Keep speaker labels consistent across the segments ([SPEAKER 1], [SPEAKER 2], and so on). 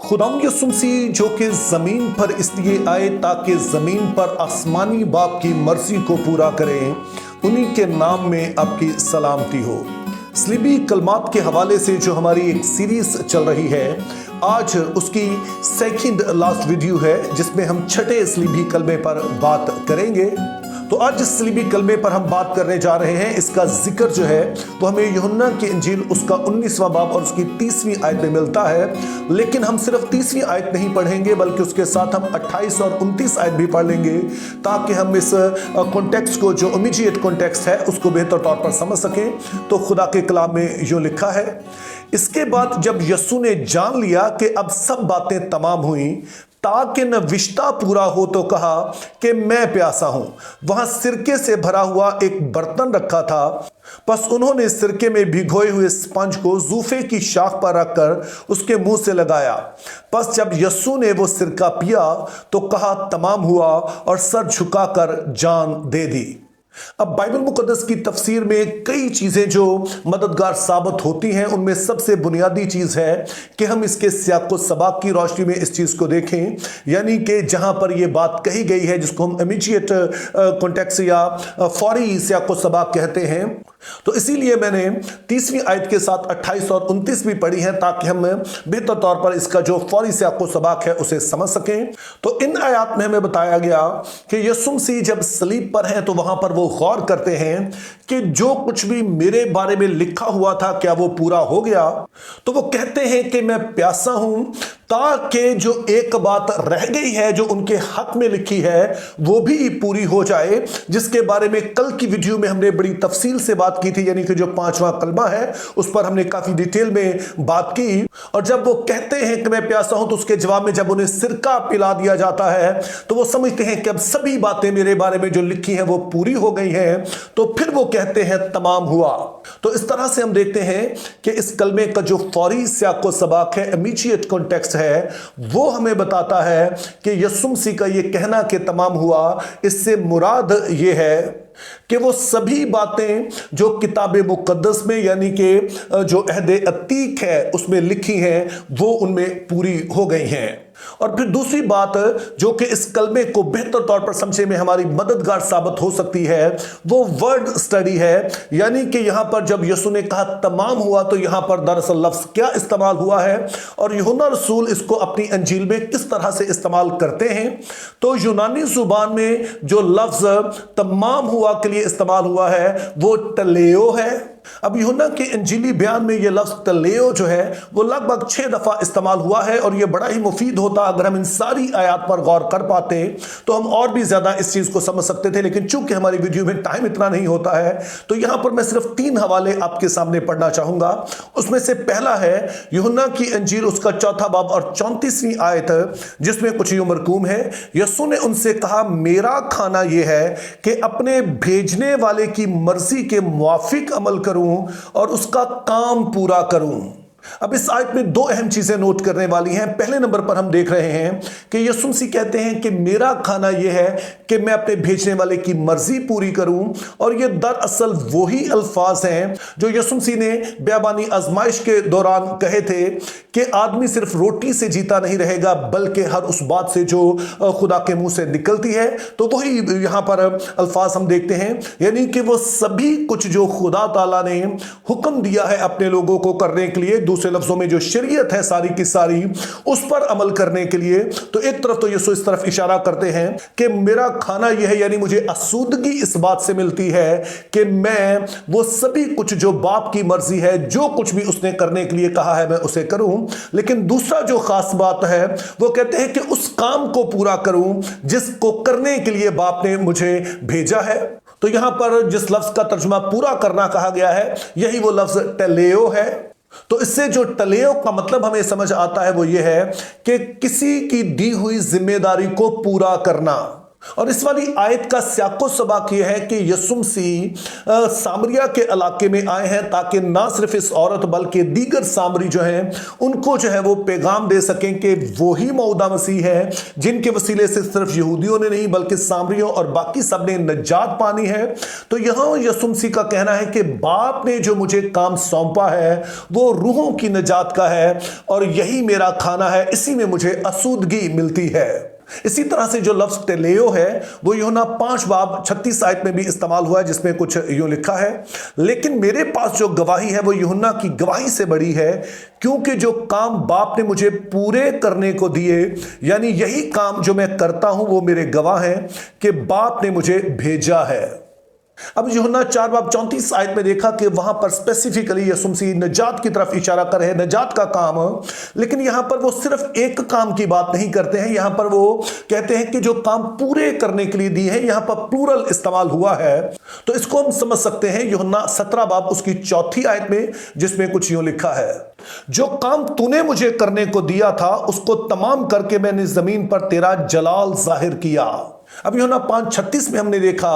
[SPEAKER 1] खुदाम यसुम मसीह जो कि जमीन पर इसलिए आए ताकि जमीन पर आसमानी बाप की मर्जी को पूरा करें, उन्हीं के नाम में आपकी सलामती हो। स्लीबी कलमात के हवाले से जो हमारी एक सीरीज चल रही है, आज उसकी सेकंड लास्ट वीडियो है जिसमें हम छठे स्लीबी कलमे पर बात करेंगे। तो आज जिस स्लीबी कलमे पर हम बात करने जा रहे हैं, इसका जिक्र जो है वो हमें यूहन्ना की इंजील उसका 19वां बाब और उसकी 30वीं आयत में मिलता है। लेकिन हम सिर्फ 30वीं आयत नहीं पढ़ेंगे बल्कि उसके साथ हम 28 और 29 आयत भी पढ़ लेंगे ताकि हम इस कॉन्टेक्स्ट को, जो इमीडिएट कॉन्टेक्स्ट है, उसको बेहतर तौर पर समझ सकें। तो खुदा के कलाम में यूं लिखा है, इसके बाद जब यस्सु ने जान लिया कि अब सब बातें तमाम हुई ताकि नविश्ता पूरा हो, तो कहा कि मैं प्यासा हूं। वहां सिरके से भरा हुआ एक बर्तन रखा था, बस उन्होंने सिरके में भिगोए हुए स्पंज को जूफे की शाख पर रखकर उसके मुंह से लगाया। बस जब यस्सु ने वो सिरका पिया तो कहा तमाम हुआ, और सर झुकाकर जान दे दी। अब बाइबल मुकद्दस की तफसीर में कई चीजें जो मददगार साबित होती हैं, उनमें सबसे बुनियादी चीज है कि हम इसके सियाक व सबाक की रोशनी में इस चीज को देखें। यानी कि जहां पर यह बात कही गई है, जिसको हम इमीडिएट कॉन्टेक्स्ट या फौरी सियाक व सबाक कहते हैं, तो इसीलिए मैंने 30वीं आयत के साथ 28 और 29 भी पढ़ी है ताकि हम बेहतर तौर पर इसका जो फौरी सियाक व सबाक है उसे समझ सकें। तो इन आयत में हमें बताया गया कि यस्सु मसीह जब सलीब पर हैं तो वहां पर वो गौर करते हैं कि जो कुछ भी मेरे बारे में लिखा हुआ था क्या वो पूरा हो गया। तो वो कहते हैं कि मैं प्यासा हूं ताकि जो एक बात रह गई है जो उनके हक में लिखी है वो भी पूरी हो जाए, जिसके बारे में कल की वीडियो में हमने बड़ी तफसील से बात की थी। यानी कि जो 5वां कलमा है उस पर हमने काफी डिटेल में बात की। और जब वो कहते हैं कि मैं प्यासा हूं तो उसके जवाब में जब उन्हें सिरका पिला दिया जाता है तो वो समझते हैं कि अब सभी बातें मेरे बारे में जो लिखी हैं वो पूरी हो गई हैं। तो फिर वो कहते हैं तमाम हुआ। तो इस तरह से हम देखते हैं कि इस कलमे का जो फौरी सियाक व सबाक है, इमीडिएट कॉन्टेक्स्ट है, वो हमें बताता है कि यस्सु मसीह का ये कहना कि तमाम हुआ, इससे मुराद ये है कि वो सभी बातें जो किताब मुकद्दस में यानी कि जो अहद अतीक है उसमें लिखी हैं वो उनमें पूरी हो गई हैं। और फिर दूसरी बात जो कि इस कलमे को बेहतर तौर पर समझने में हमारी मददगार साबित हो सकती है वो वर्ड स्टडी है। यानी कि यहां पर जब यस्सु ने कहा तमाम हुआ तो यहां पर दरअसल लफ्ज क्या इस्तेमाल हुआ है और यूहन्ना रसूल इसको अपनी अंजील में किस तरह से इस्तेमाल करते हैं। तो यूनानी जुबान में जो लफ्ज तमाम हुआ के लिए इस्तेमाल हुआ है वो टलेओ है। अब यूहन्ना के इंजीली बयान में यह लफ्ज टलेओ जो है वो लगभग 6 दफा इस्तेमाल हुआ है और यह बड़ा ही मुफीद होता अगर हम इन सारी आयात पर गौर कर पाते तो हम और भी ज्यादा इस चीज को समझ सकते थे। लेकिन चूंकि हमारी वीडियो में टाइम इतना नहीं होता है तो यहां पर मैं सिर्फ 3 हवाले आपके सामने पढ़ना चाहूंगा। उसमें से पहला है यूहन्ना की इंजील उसका 4वां बाब और 34वीं आयत, जिसमें कुछ यूं मरकूम है, यस्सु ने उनसे कहा मेरा खाना यह है कि अपने भेजने वाले की मर्जी के मुआफिक अमल करूं और उसका काम पूरा करूं। अब इस आयत में 2 अहम चीजें नोट करने वाली हैं। पहले नंबर पर हम देख रहे हैं कि यस्सु मसीह कहते हैं कि मेरा खाना यह है कि मैं अपने भेजने वाले की मर्जी पूरी करूं, और ये दरअसल वही अल्फाज हैं जो यस्सु मसीह ने बियाबानी आजमाइश के दौरान कहे थे कि आदमी सिर्फ रोटी से जीता नहीं रहेगा बल्कि हर उस बात से जो खुदा के मुंह से निकलती है। तो वही यहां पर अल्फाज हम देखते हैं, यानी कि वो सभी कुछ जो खुदा ताला ने हुक्म दिया है अपने लोगों को करने के लिए, दूसरे लफ्जों में जो शरीयत है सारी की सारी, उस पर अमल करने के लिए। तो एक तरफ तो यीशु इस तरफ इशारा करते हैं कि मेरा खाना यह है, यानी मुझे आसूदगी इस बात से मिलती है कि मैं वो सभी कुछ जो बाप की मर्जी है, जो कुछ भी उसने करने के लिए कहा है मैं उसे करूं। लेकिन दूसरा जो खास बात है वो कहते हैं कि उस काम को पूरा करूं जिसको करने के लिए बाप ने मुझे भेजा है। तो यहां पर जिस लफ्ज का तर्जुमा पूरा करना कहा गया है यही वो लफ्ज टलेओ है। तो इससे जो टलेओ का मतलब हमें समझ आता है वो ये है कि किसी की दी हुई जिम्मेदारी को पूरा करना। और इस वाली आयत का सियाको सबाक यह है कि यीशु मसीह सामरिया के इलाके में आए हैं ताकि ना सिर्फ इस औरत बल्कि दीगर सामरी जो हैं उनको जो है वो पैगाम दे सकें कि वही मौदा मसीह है जिनके वसीले से सिर्फ यहूदियों ने नहीं बल्कि सामरियों और बाकी सब ने निजात पानी है। तो यहां यीशु मसीह का कहना है कि बाप ने जो मुझे काम सौंपा है वो रूहों की निजात का है और यही मेरा खाना है, इसी में मुझे आसूदगी मिलती है। इसी तरह से जो लफ्ज टेलेयो है वो यूहन्ना 5 बाब 36 आयत में भी इस्तेमाल हुआ है, जिसमें कुछ यूं लिखा है, लेकिन मेरे पास जो गवाही है वो यूहन्ना की गवाही से बड़ी है, क्योंकि जो काम बाप ने मुझे पूरे करने को दिए, यानी यही काम जो मैं करता हूं वो मेरे गवाह हैं कि बाप ने मुझे भेजा है। अब यूहन्ना 4 बाब 34 आयत में देखा कि वहां पर स्पेसिफिकली यीशु मसीह निजात की तरफ इशारा कर रहे हैं, निजात का काम। लेकिन यहां पर वो सिर्फ एक काम की बात नहीं करते हैं, यहां पर वो कहते हैं कि जो काम पूरे करने के लिए दिए हैं, यहां पर प्लूरल इस्तेमाल हुआ है। तो इसको हम समझ सकते हैं यूहन्ना 17 बाब उसकी 4 आयत में, जिसमें कुछ यूं लिखा है, जो काम तूने मुझे करने को दिया था उसको तमाम करके मैंने जमीन पर तेरा जलाल जाहिर किया। अब यूहन्ना 5:36 में हमने देखा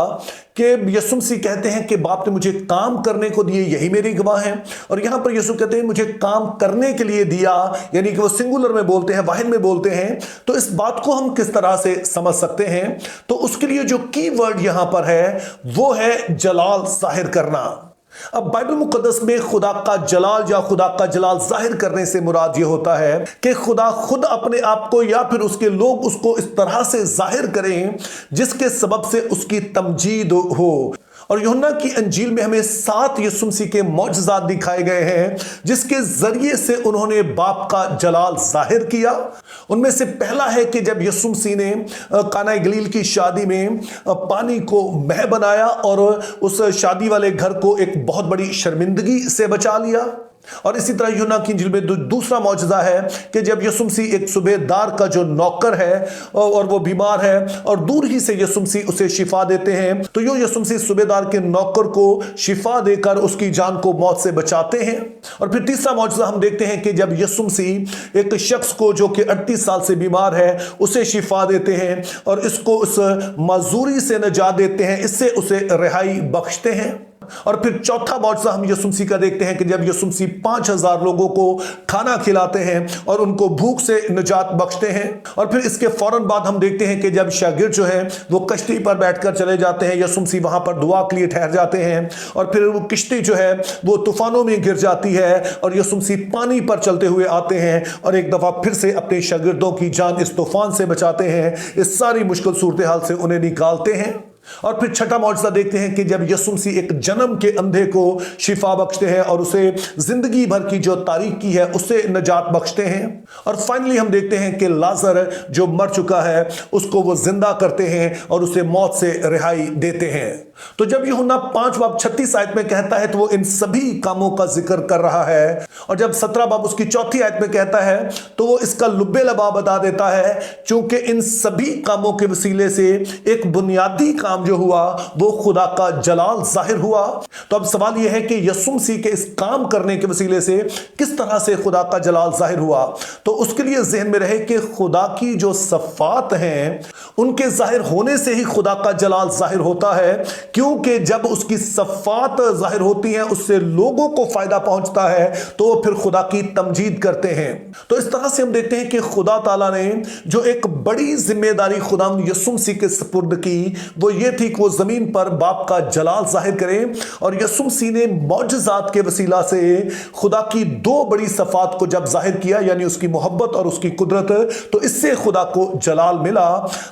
[SPEAKER 1] कि यीशु मसीह कहते हैं कि बाप ने मुझे काम करने को दिए, यही मेरी गवाह हैं। और यहां पर यीशु कहते हैं मुझे काम करने के लिए दिया, यानी कि वो सिंगुलर में बोलते हैं, वाहिद में बोलते हैं। तो इस बात को हम किस तरह से समझ सकते हैं? तो उसके लिए जो की वर्ड यहां पर है वो है जलाल जाहिर करना। अब बाइबल मुकद्दस में खुदा का जलाल या खुदा का जलाल जाहिर करने से मुराद यह होता है कि खुदा खुद अपने आप को या फिर उसके लोग उसको इस तरह से जाहिर करें जिसके सबब से उसकी तमजीद हो। और यूहन्ना की अंजील में हमें 7 यीशु मसीह के मौजज़ात दिखाए गए हैं जिसके जरिए से उन्होंने बाप का जलाल जाहिर किया। उनमें से पहला है कि जब यीशु मसीह ने काना गलील की शादी में पानी को मह बनाया और उस शादी वाले घर को एक बहुत बड़ी शर्मिंदगी से बचा लिया। और इसी तरह यूहन्ना की इंजील में दूसरा मौजज़ा है कि जब यीशु मसीह एक सूबेदार का जो नौकर है और वो बीमार है और दूर ही से यीशु मसीह उसे शिफा देते हैं, तो यूं यीशु मसीह सूबेदार के नौकर को शिफा देकर उसकी जान को मौत से बचाते हैं। और फिर तीसरा मौजज़ा हम देखते हैं कि जब यीशु मसीह एक शख्स को जो कि 38 साल से बीमार है उसे शिफा देते हैं और इसको उस मजूरी से निजात देते हैं, इससे उसे रिहाई बख्शते हैं। और फिर चौथा मौजज़ा हम यीशु मसीह का देखते हैं कि जब यीशु मसीह 5000 लोगों को खाना खिलाते हैं और उनको भूख से निजात बख्शते हैं। और फिर इसके फौरन बाद हम देखते हैं कि जब शागिर्द जो है वो कश्ती पर बैठकर चले जाते हैं, यीशु मसीह वहां पर दुआ के लिए ठहर जाते हैं और फिर वो किश्ती जो है वो तूफानों में गिर जाती है और यीशु मसीह पानी पर चलते हुए आते हैं और एक दफा फिर से अपने शागिर्दों की जान इस तूफान से बचाते हैं, इस सारी मुश्किल सूरत हाल से उन्हें निकालते हैं। और फिर छठा मौजज़ा देखते हैं कि जब यीशु मसीह एक जन्म के अंधे को शिफा बख्शते हैं और उसे जिंदगी भर की जो तारीकी है उससे निजात बख्शते हैं। और फाइनली हम देखते हैं कि लाजर जो मर चुका है उसको वो जिंदा करते हैं और उसे मौत से रिहाई देते हैं। तो जब यूहन्ना 5 बाब 36 आयत में कहता है तो वो इन सभी कामों का जिक्र कर रहा है। और जब 17 बाब उसकी 4 आयत में कहता है तो वो इसका लुब्बे लबा बता देता है, क्योंकि इन सभी कामों के वसीले से एक बुनियादी काम जो हुआ वो खुदा का जलाल जाहिर हुआ। तो अब सवाल यह है कि यीशु मसीह के इस काम करने के वसीले से किस तरह से खुदा का जलाल जाहिर हुआ? तो उसके लिए ज़हन में रहे कि खुदा की जो सफ़ात हैं उनके जाहिर होने से ही खुदा का जलाल जाहिर होता है, क्योंकि जब उसकी सफ़ात जाहिर होती हैं उससे लोगों को फायदा पहुंचता है तो वो फिर खुदा की तमजीद करते हैं। तो इस तरह से हम देखते हैं कि खुदा ताला ने जो एक बड़ी जिम्मेदारी खुदा यीशु मसीह के सुपुर्द की वो ये थी कि वो जमीन पर बाप का जलाल जाहिर करें। और यीशु मसीह ने मौजज़ात के वसीला से खुदा की 2 बड़ी सफ़ात को जब जाहिर किया, यानी उसकी मोहब्बत और उसकी कुदरत, तो इससे खुदा को जलाल मिला।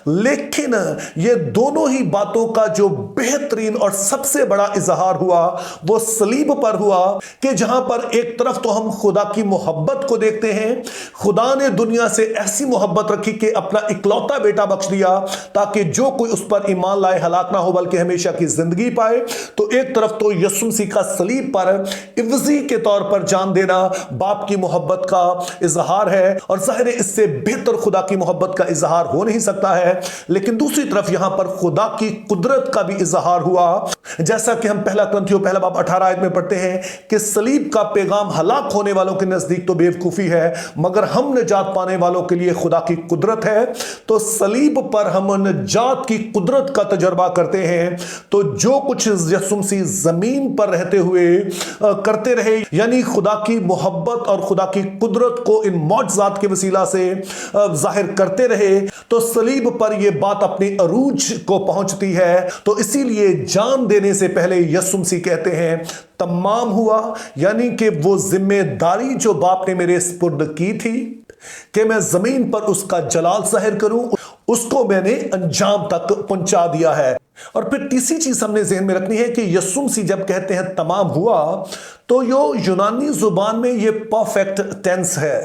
[SPEAKER 1] लेकिन ये दोनों ही बातों का जो बेहतरीन और सबसे बड़ा इजहार हुआ वो सलीब पर हुआ, कि जहां पर एक तरफ तो हम खुदा की मोहब्बत को देखते हैं, खुदा ने दुनिया से ऐसी मोहब्बत रखी कि अपना इकलौता बेटा बख्श दिया ताकि जो कोई उस पर ईमान लाए हलाक ना हो बल्कि हमेशा की जिंदगी पाए। तो एक तरफ तो यीशु मसीह का सलीब पर इवजी के तौर पर जान देना बाप की मोहब्बत का इजहार है, और जाहिर है इससे बेहतर खुदा की मोहब्बत का इजहार हो नहीं सकता है। लेकिन दूसरी तरफ यहां पर खुदा की कुदरत का भी इजहार शुमार हुआ। जैसा कि हम पहला कुरिन्थियों पहला बाब 18 आयत में पढ़ते हैं कि सलीब का पैगाम हलाक होने वालों के नजदीक तो बेवकूफी है, मगर हम निजात पाने वालों के लिए खुदा की कुदरत है। तो सलीब पर हम निजात की कुदरत का तजर्बा करते हैं। तो जो कुछ यीशु मसीह जमीन पर रहते हुए करते रहे, यानी खुदा की मोहब्बत और खुदा की कुदरत को इन मौजज़ात के वसीला से जाहिर करते रहे, तो सलीब पर यह बात अपनी अरूज को पहुंचती है। तो इसीलिए जान देने से पहले यीशु मसीह कहते हैं तमाम हुआ, यानी कि वो जिम्मेदारी जो बाप ने मेरे स्पुर्द की थी कि मैं जमीन पर उसका जलाल जाहिर करूं, उसको मैंने अंजाम तक पहुंचा दिया है। और फिर तीसरी चीज हमने ज़हन में रखनी है कि यीशु मसीह जब कहते हैं तमाम हुआ, तो यो यूनानी जुबान में ये परफेक्ट टेंस है।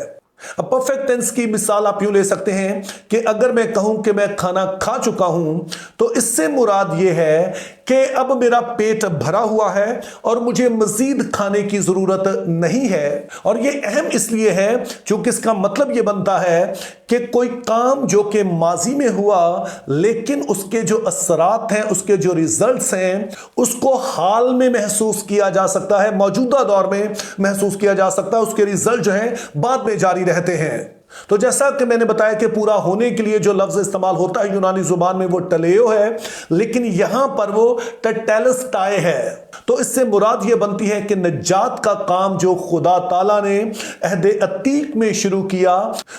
[SPEAKER 1] अब परफेक्ट टेंस की मिसाल आप यूं ले सकते हैं कि अगर मैं कहूं कि मैं खाना खा चुका हूं, तो इससे मुराद यह है कि अब मेरा पेट भरा हुआ है और मुझे मजीद खाने की जरूरत नहीं है। और यह अहम इसलिए है क्योंकि इसका मतलब यह बनता है कि कोई काम जो कि माजी में हुआ, लेकिन उसके जो असरात हैं, उसके जो रिजल्ट्स हैं, उसको हाल में महसूस किया जा सकता है, मौजूदा दौर में महसूस किया जा सकता है, उसके रिजल्ट जो हैं बाद में जारी रहते हैं। तो जैसा कि मैंने बताया कि पूरा होने के लिए जो लफ्ज इस्तेमाल होता है यूनानी जुबान में वो टलेयो है, लेकिन यहां पर वो टेटेलस्टाई है। तो इससे मुराद ये बनती है कि निजात का काम जो खुदा ताला ने अहद अतीक में शुरू किया,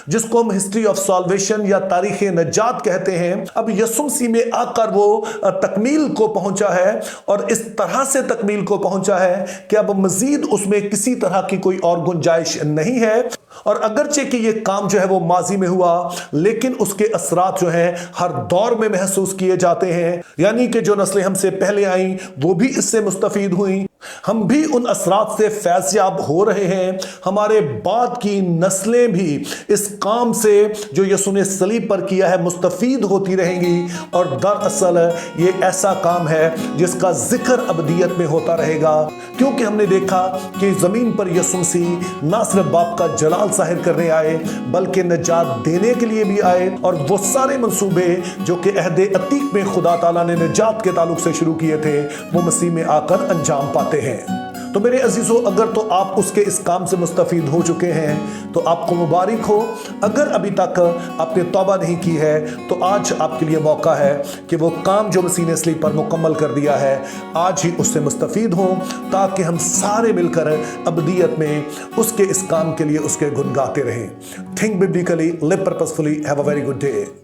[SPEAKER 1] जिसको हम हिस्ट्री ऑफ सॉल्वेशन या तारीख निजात कहते हैं, अब यीशु मसीह में आकर वो तकमील को पहुंचा है। और इस तरह से तकमील को पहुंचा है कि अब मजीद उसमें किसी तरह की कोई और गुंजाइश नहीं है। और अगरचे कि ये काम जो है वो माजी में हुआ, लेकिन उसके असरात जो हैं हर दौर में महसूस किए जाते हैं। यानी कि जो नस्लें हमसे पहले आई वो भी इससे मुस्तफीद हुई, हम भी उन असरात से फैज़याब हो रहे हैं। हमारे बाद की नस्लें भी इस काम से जो यीशु ने सलीब पर किया है मुस्तफीद होती रहेंगी। और दरअसल ये ऐसा काम है जिसका जिक्र अबदियत में होता रहेगा, क्योंकि हमने देखा कि ज़मीन पर यीशु मसीह ना सिर्फ बाप का जलाल जाहिर करने आए, बल्कि निजात देने के लिए भी आए। और वो सारे मंसूबे जो कि अहद अतीक में खुदा ताला ने निजात के ताल्लुक से शुरू किए थे, वो मसीह में आकर अंजाम पाते हैं। तो मेरे अजीजों, अगर तो आप उसके इस काम से मुस्तफीद हो चुके हैं तो आपको मुबारक हो। अगर अभी तक आपने तौबा नहीं की है तो आज आपके लिए मौका है कि वो काम जो मसीह ने सलीब पर मुकम्मल कर दिया है, आज ही उससे मुस्तफीद हों, ताकि हम सारे मिलकर अबदियत में उसके इस काम के लिए उसके गुण गाते रहें। Think biblically, live purposefully, have a very good day.